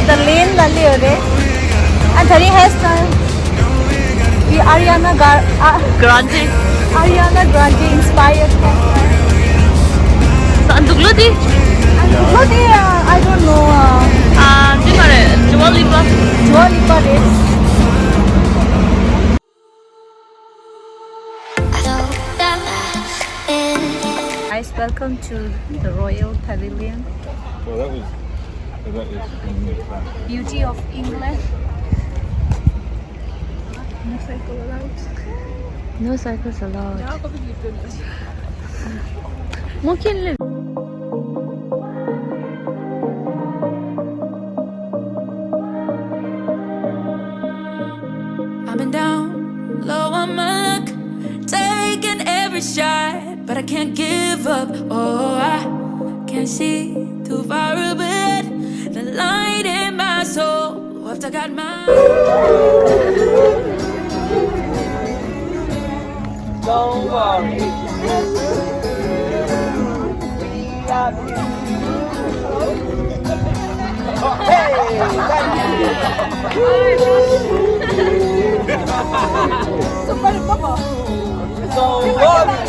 The lane lalli ore. And thari hairstyle. The Ariana Grande. Ariana Grande inspired hairstyle. Saan duglodi? I don't know. Di mare, Dua Lipa. Dua Lipa is. Guys, welcome to the Royal Pavilion. Well, that is from the plan. Beauty of England. No cycle allowed. No cycles allowed. Mungkin I've been down low on my luck, taking every shot, but I can't give up. Oh, I can't see too far ahead. The light in my soul, after I got my. Don't worry. We love you. Hey, don't worry.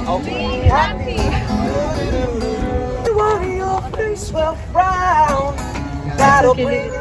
I'll be happy. Don't worry, your face will frown. That'll bring.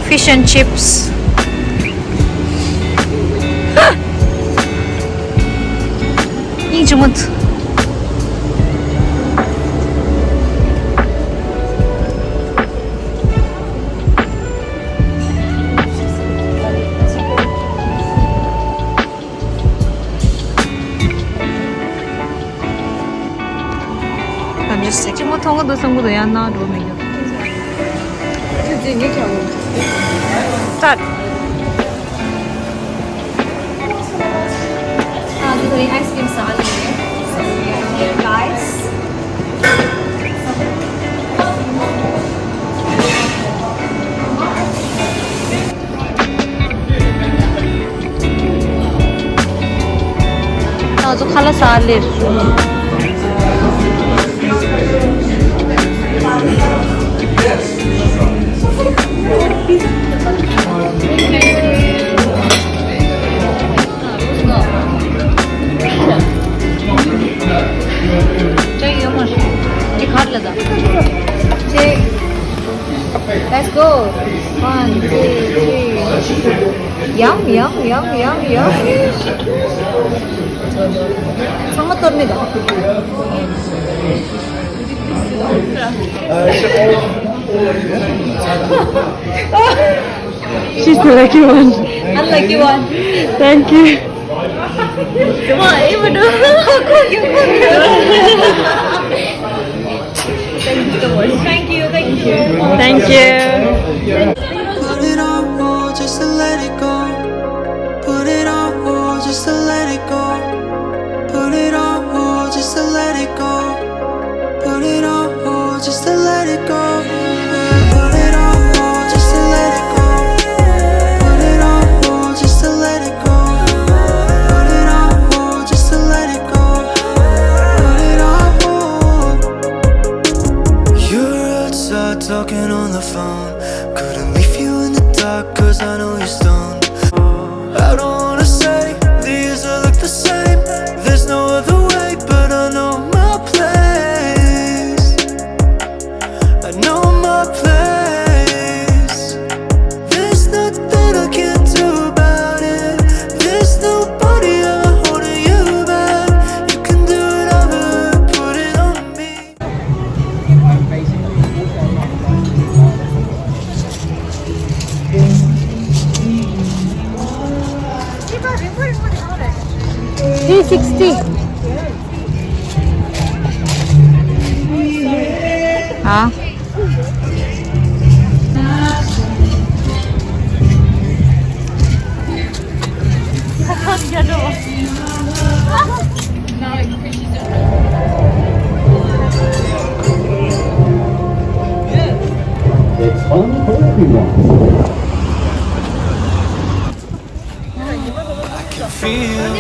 Fish and chips. 이 주문트. I'm just sick. 뭐 통화도 성공도 야 나 로밍. Start. The ice cream salad here, guys. 아주 칼라 살릴. Let's go. 1, 2, 3. Yum, yum, yum, yum, yum. 상맛 떨립니다. she's the lucky one. Unlucky one. Thank you. Come on, even do. Thank you so much. Thank you, thank you. Thank you. Put it on hold just to let it go. Put it on hold just to let it go. Put it on hold just to let it go. Put telephone. Couldn't leave you in the dark, cause I know you're stoned. I don't wanna say these all look the same. There's no other way, but I know my place. I know my place. There's nothing I can do about it. There's nobody ever holding you back. You can do whatever, put it on me. $360. 아. It's fun for everyone. Feel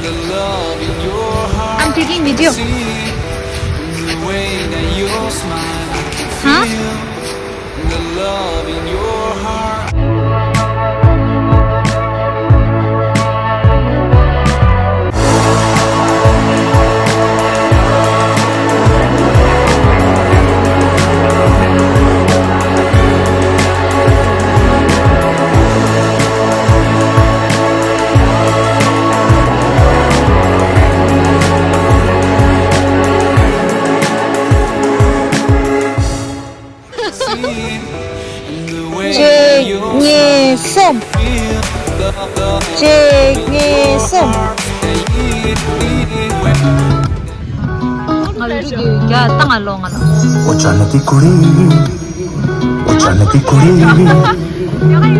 the love in your heart. I'm taking video. See the way that you smile. I can Huh? feel the love in your heart. 잭니솜. 잭니솜. 야, 땅 알롱 알롱. ਉਹ ਚੰਨ ਦੀ ਕੁੜੀ ਉਹ ਚੰਨ ਦੀ ਕੁੜੀ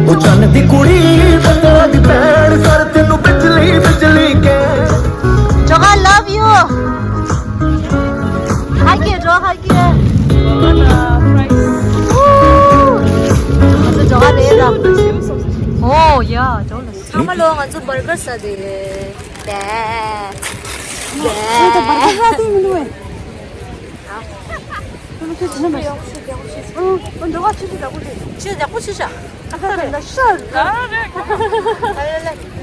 ਉਹ ਚੰਨ ਦੀ ਕੁੜੀ ਬੱਦਲਾਂ ਦੀ ਭੈਣ ਕਰ ਤੈਨੂੰ ਬਿਜਲੀ ਬਿਜਲੀ ਕਹਿ 저가 love you. 할게요, 저 할게요. 우. 저가 내라. 오, 야, 저걸로. 사말로 가서 버거 사디. 네. 너가吃吃点不吃啥？很的事儿。来，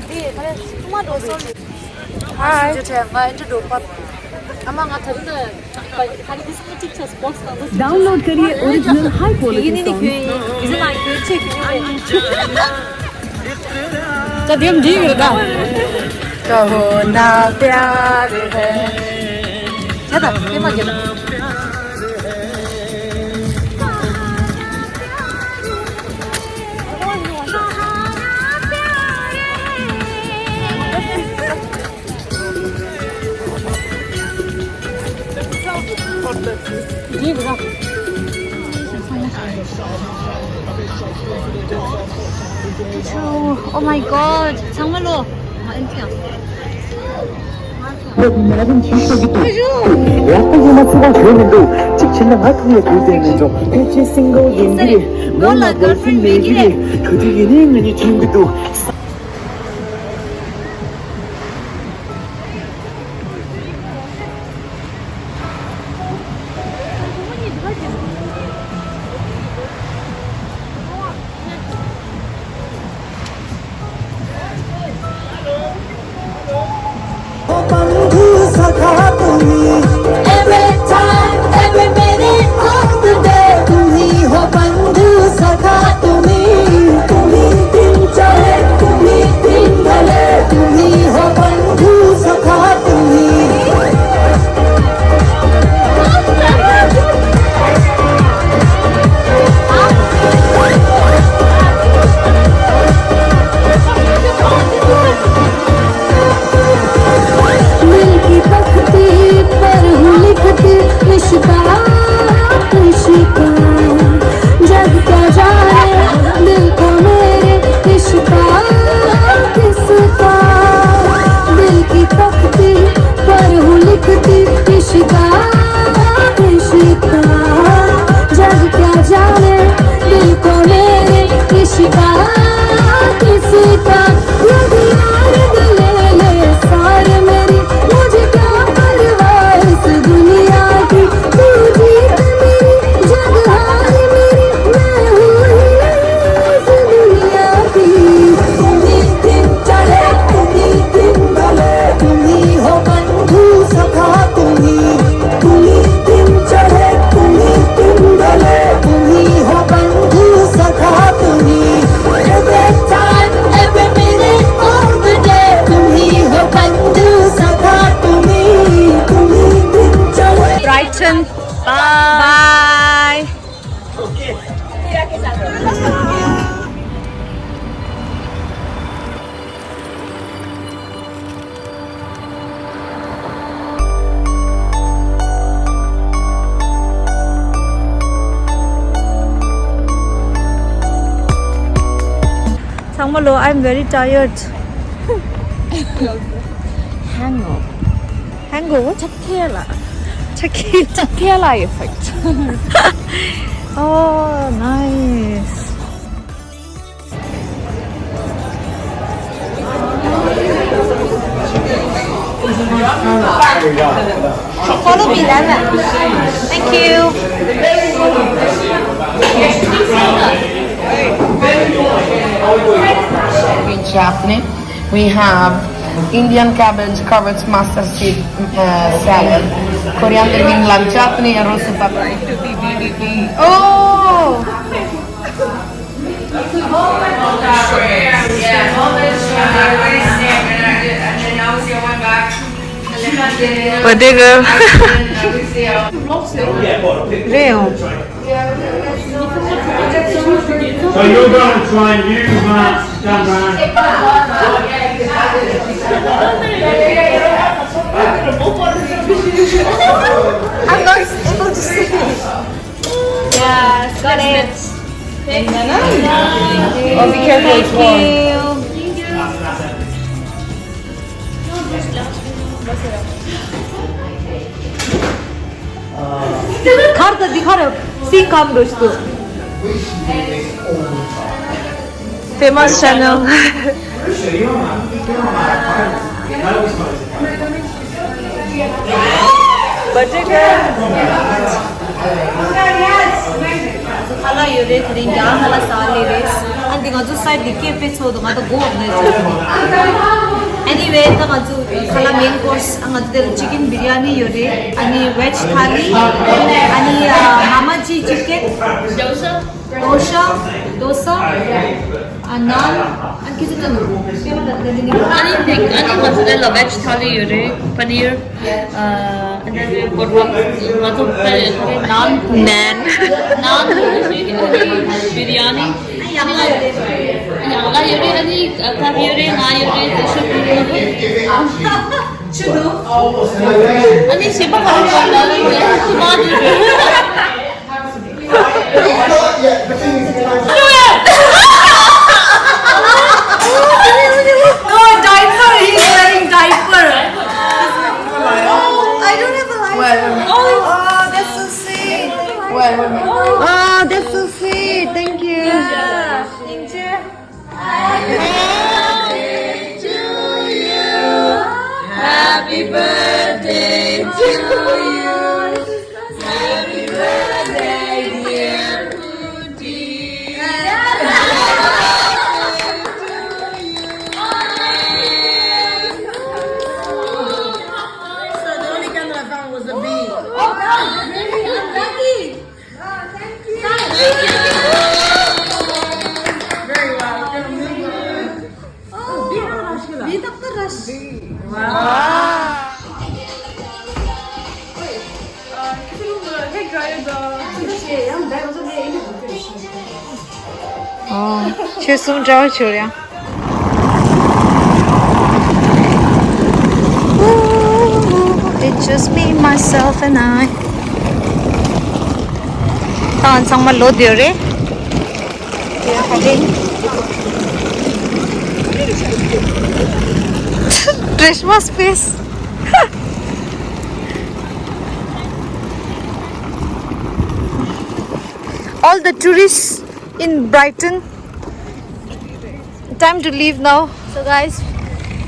你妈多少里？嗨，就这样，我这种把。아마 다른데 다리 비슷한 찍혀 스포츠 가서 डाउनलोड करिए ओरिजिनल हाई क्वालिटी 이게 이제 나 교체 기능이 자, 지금 뒤에다. कहो ना प्यार है 됐다. 이만 됐다. 뒤에다. 오 마이 갓 정말로 아 엔티야 나는 지속이 또 약간 이마트가 되는데 직진랑 하트에 보이는 좀 대체 싱글인들이 몰라 걸프렌드 얘기해 그 뒤에는 이 친구도 Every time, every minute of the day, तुम्ही हो बंधू सखा तुम्ही दिन चाहे तुम्ही दिन चढ़े तुम्ही दिन ढले तुम्ही हो बंधु सखा तुम्ही every time every minute of the day तुम्ही हो बंधु सखा तुम्ही दिन चढ़े Brighton. Bye. Tangmalo, I'm very tired. Hangover. Hangover? Tequila. Tequila. effect. Oh, nice. Follow me, Lana. Thank you. Green chutney. We have Indian cabbage, carrots, mustard seed salad, coriander green lime chutney, and roasted paprika. Oh! Potato. Real. So you're going to try and use that stand round. I'm not able to see. Yes, got it. Oh, be careful, it's warm. Karda दिखा रहे सी काम दोस्तों Famous channel. hala yore kering ya hala sale res and the other side the cafe so the mother go anyway the maju hala main course ang the chicken biryani yore ani veg thali ani mama ji chicken dosa and naan and kisu tanu Ani mozzarella veg thali yore paneer and then we've got naan biryani ala yore ani kar yore na yore chudu ani sipa no diaper he's wearing diaper I don't have a life oh that's so sweet oh that's so sweet thank you thank you Happy birthday to you. Happy birthday, dear去苏州去了。 It's just me, myself, and I. Tahan sang malo dire. We are heading. Christmas face. All the tourists in Brighton. Time to leave now. So guys,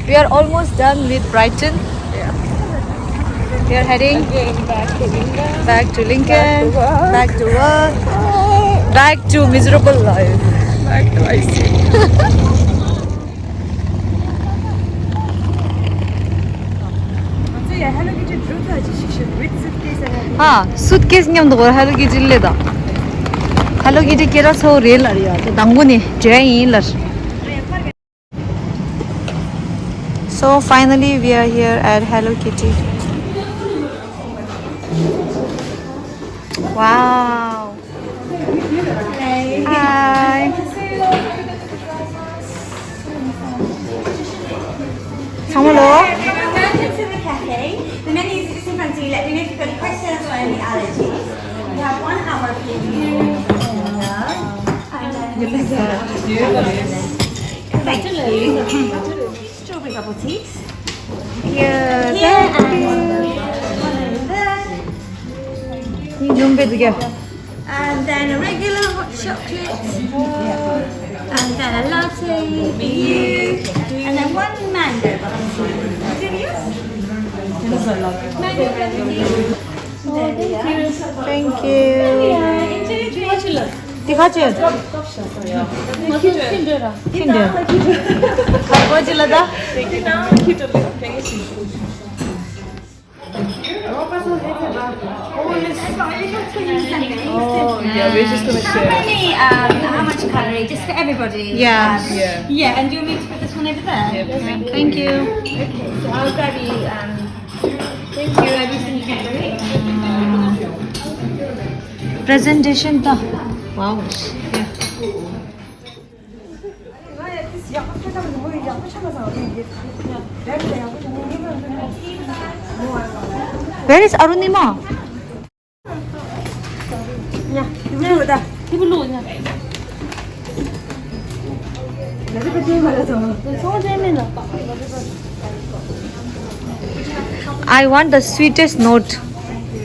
we are almost done with Brighton. We are heading back to Lincoln, back to work, back to miserable life. Back to IC. So yeah, Hello Kitty drew the with suitcase and हाँ suitcase 냠도 걸 Hello Kitty लेदा Hello Kitty केरा सो rail आरिया तो दांगुनी जय लर. So finally we are here at Hello Kitty. Wow. Hi. Samolo. Welcome to the cafe. The menus are just in front of you. Let me know if you've got any questions or any allergies. We have 1 hour for you. Thank you. Strawberry bubble teas. Yeah, Here thank you. and there. And then a regular hot chocolate. And then a latte for you. And then 1 mango bubble tea. Do you have yours? Mango bubble tea. Thank you. दिखाचे 킨들 가보질라다 Oh, yeah, we're just gonna share. How much calorie? Just for everybody? Yeah. Yeah, and do you want me to put this one over there? Thank you. Okay, so I'll grab you, thank you, everything you can do. Presentation 다 와우. Where is Arunima? I want the sweetest note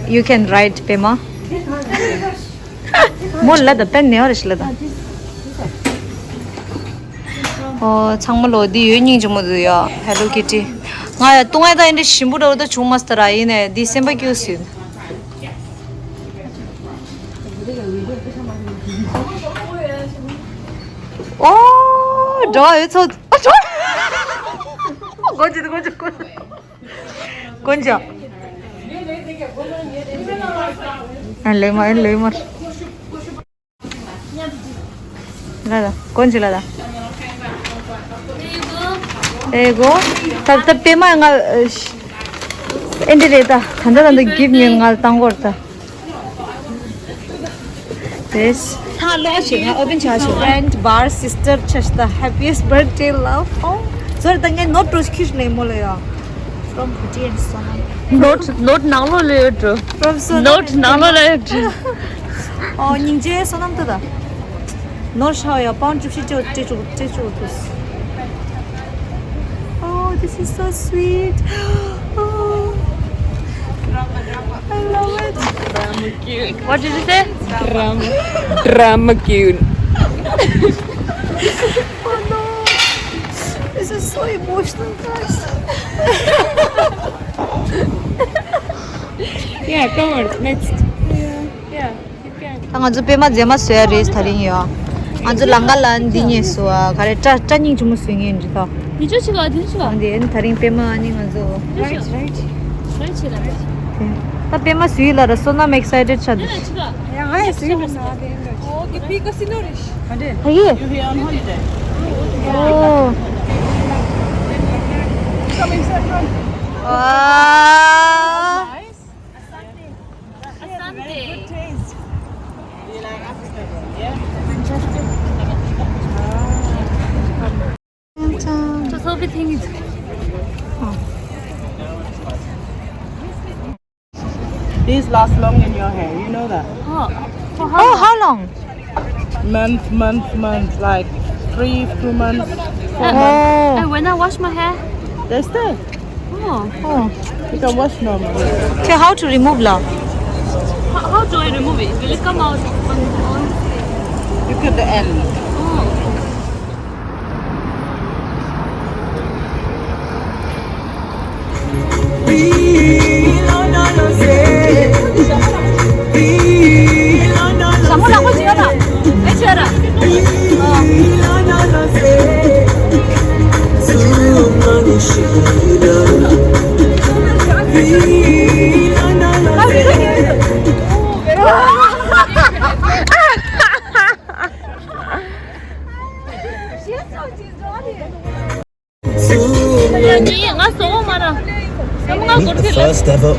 you can write, Pema. 몰라, 나 뺐네, 어르신라다. 정말로 어디 여행 좀 어디야? Hello Kitty. 나 동해다 인데 신부로도 주마스터라 이네 디셈버 교수. 오, 좋아요. 저 좋아. 건지. 건져. 레몬. 라다. 건지라다. 에고. 답답 빼마가 엔데레다. 간단한데 give me gal 땅거다. This friend bar sister chashta happiest birthday love. Oh, so dange not prosecution molaya from Pati and Sonam. Not nalo later. From Sonam. Not nalo later. Oh, ninje Sonam tada. No shaya pound chupsi chechu. Oh, this is so sweet. Oh, I love it. What did you say? Drama cute. Oh no, this is so emotional, guys. Yeah, come on, next. Yeah, you can. 아주 배마 제마 쇠야 레스 타링이야. 아주 랑갈란 디니스와 가래 짜짜닝 좀 스윙인지다. 이 주치가 어디 주가? 근데 타링 배마 아니 아주. Right. ता पेमा सुइला र सोना excited छ this Yeah, see you. Oh, que pico sinorish. 하게 You here on holiday? 오 Come inside, run. 와 Nice. Asante. Good taste. Do you like African? Yeah. 저 소비팅이. These last long in your hair, you know that? Oh, how long? Month, like 2 months, 4 months. Oh. And when I wash my hair, They stay. Oh. You can wash normal. Okay, how to remove la? how do I remove it? Will it come out on? You cut the end. Kamu lakukan siapa? Siapa? Oh first ever.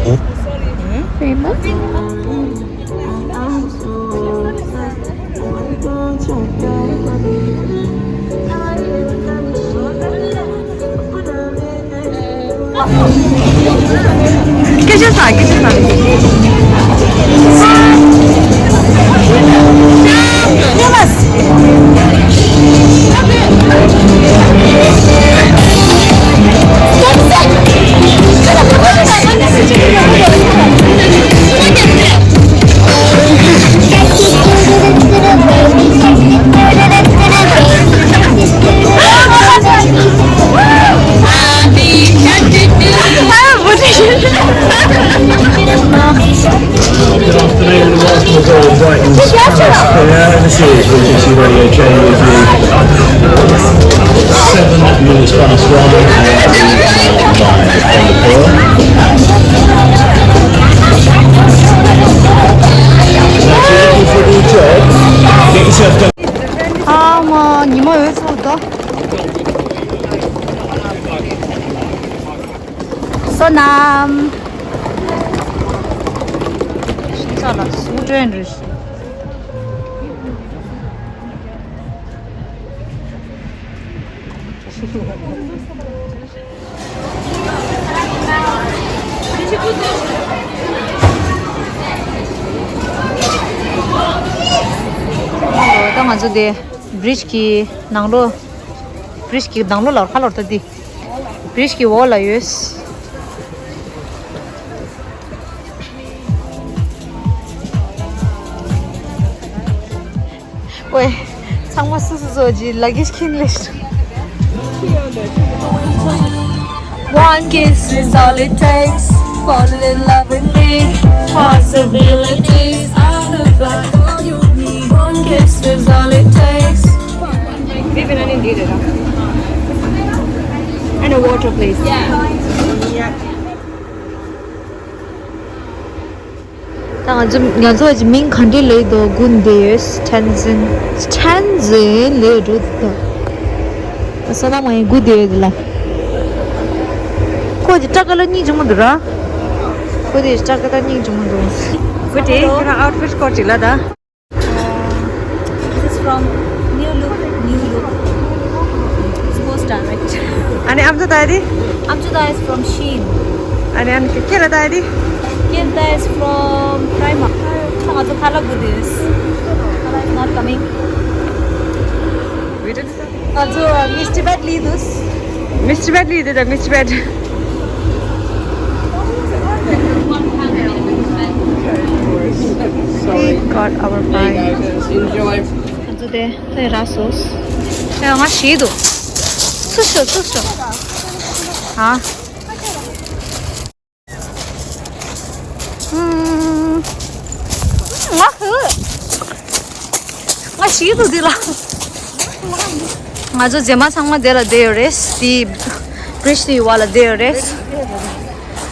Good afternoon and welcome aboard Brighton's this is BBC Radio Jane with you. 7 minutes past 1 live from the floor. Now if you're looking for a new job, get yourself done. 니모 여기서부터 서남 진짜라 소주엔을当然这里 bridge की नांगलो लौर खालौर तदी bridge की wall है yes 왜 상마 스스로지 luggage 킹리스트 One kiss is all it takes Falling in love with me Possibilities out of life all you need One kiss is all it takes Even an indeed And a water please 당은 좀 연소지 민 컨딜레이도 군데스 텐진 레루다 사람이 구데들라 거기 작가라니 좀 들어 거기 작가라니 좀 들어 그때 그런 아웃핏 거지라다 This is from new look sports direct 아니 암주다 is from Shein 아니 안 키라다 is That is from Primark. So color good is. Color is not coming. Also Mr. Bad Lidus. Mr. Bad Lidus, Mr. Bad. We got our prize. Enjoy. Also the rasos. Yeah, my shido. Sushi. Ah. Shido dila. Ajo jema sangma dela deores the Britney wala deores.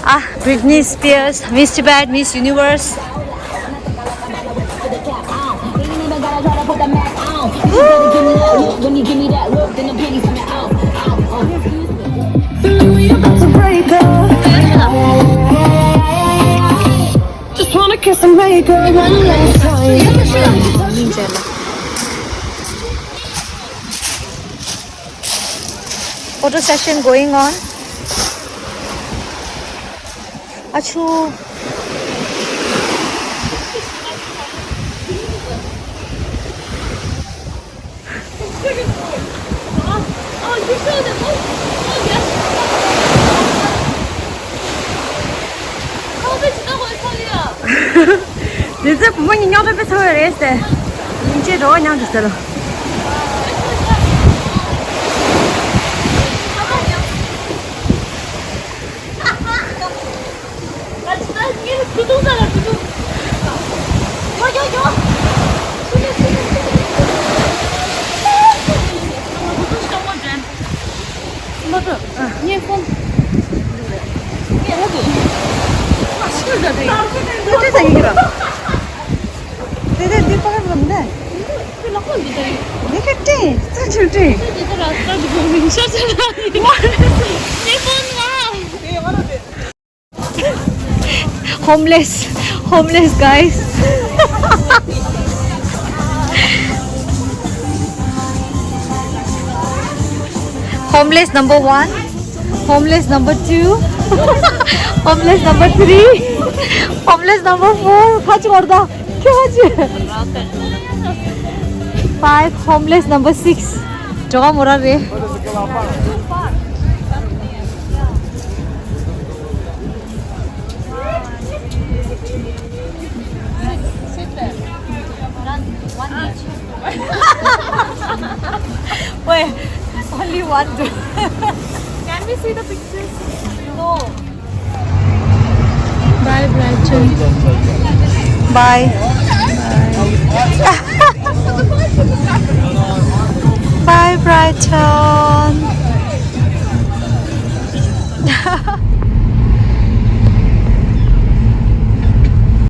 Ah, Britney Spears, Mr. Bad, Miss Universe. Just wanna kiss and make her one last time. Photo session going on. Achu. 이제 부모님 옆에 서열 했어. 이제 너 그냥 됐어. Homeless guys. Homeless number 1, homeless number 2, homeless number 3, homeless number 4. 같이 걸다. 같이. 5, homeless number 6. 저가 뭐라 그래? Wait, only one. Can we see the pictures? No. Bye, Brighton. Bye. Bye.